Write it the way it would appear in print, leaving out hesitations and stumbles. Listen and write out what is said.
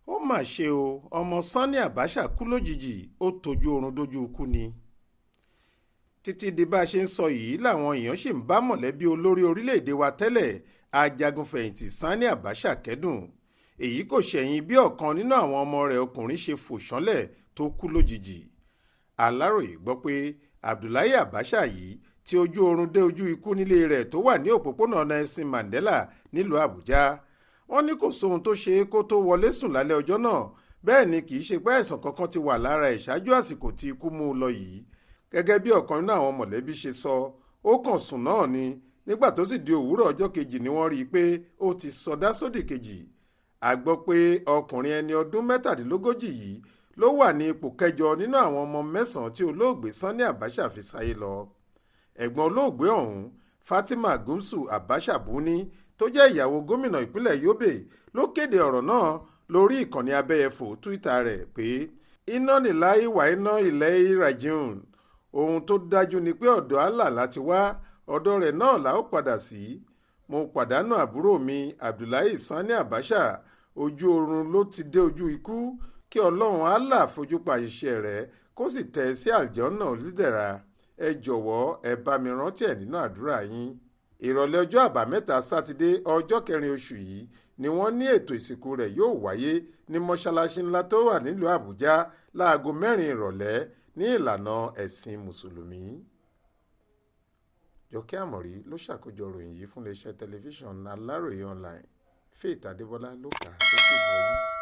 ó mà ṣe o ọmọ Sani Abacha kú lójijì ó tójú oorun dójú ikú ni. Títí di bá a ṣe ń sọ yìí làwọn èèyàn ṣì ń bá mọ̀lẹ́bí olórí orílẹ̀-èdè wa tẹ́lẹ̀ ajagunfẹ̀yìntì Sani Abacha kẹ́dùn. Èyí kò ṣẹ̀yìn bí ọ̀kan nínú àwọn ọmọ rẹ̀ ọkùnrin ṣe fò ṣánlẹ̀ tó kú lójijì. Aláròyé gbọ́ pé Abdullahi Abacha yìí tí ojú oorun dé ojú ikú nílé rẹ̀ tó wà ní òpópónà Nelson Mandela nílùú Àbújá. Wọ́n ní kò sóhun tó ṣe é kó tó wọlé sùn lálẹ́ ọjọ́ náà, bẹ́ẹ̀ ni kì í ṣe pé àìsàn kankan ti wà lára ẹ̀ ṣáájú àsìkò tí ikú mú un lọ yìí. Gẹ́gẹ́ bí ọ̀kan nínú àwọn mọ̀lẹ́bí ṣe sọ, ó kàn sùn náà ni, nígbà tó sì di òwúrọ̀ ọjọ́ kejì ni wọ́n rí i pé ó ti sọdá sódì kejì. A gbọ́ pé ọkùnrin ẹni ọdún 37 yìí ló wà ní ipò kẹjọ nínú àwọn ọmọ 9 tí olóògbé Sani Abacha fi sáyé lọ. Ẹ̀gbọ́n olóògbé ọ̀hún, Fatima Gumsu Abacha Buni, tó jẹ́ ìyàwó gómìnà ìpínlẹ̀ Yobe, ló kéde ọ̀rọ̀ náà lórí ìkànnì abẹ́yẹfò Twitter rẹ̀ pé iná níláyé wà iná ilẹ̀ ìrajìun. Ohun tó dájú ni pé ọ̀dọ̀ Allah láti wá, ọ̀dọ̀ rẹ̀ náà la ó padà sí. Mo pàdánù àbúrò mi Abdullahi Sani Abacha, ojú oorun ló ti dé ojú ikú. Kí Ọlọ́run Allah fojú pa àṣìṣe rẹ̀ kó sì tẹ́ sí àlùjánnà onídẹ̀ra. Ẹ jọ̀wọ́ ẹ bá mi rántí ẹ̀ nínú àdúrà yín. Ìrọ̀lẹ́ ọjọ́ àbámẹ́ta sátidé ọjọ́ 4 oṣù yìí ni wọ́n ní ètò ìsìnkú rẹ̀ yóò wáyé ní mọ́ṣáláṣí ńlá tó wà nílùú Àbújá láago 4 ìrọ̀lẹ́ ní ìlànà ẹ̀sìn mùsùlùmí. Jọkẹ́ Àmọ̀rí ló ṣàkójọ ròyìn yìí fún iléeṣẹ́ tẹlifíṣàn Aláròyé online. Faith Adébọ́lá ló kà á sókè ìgbọ́ yín.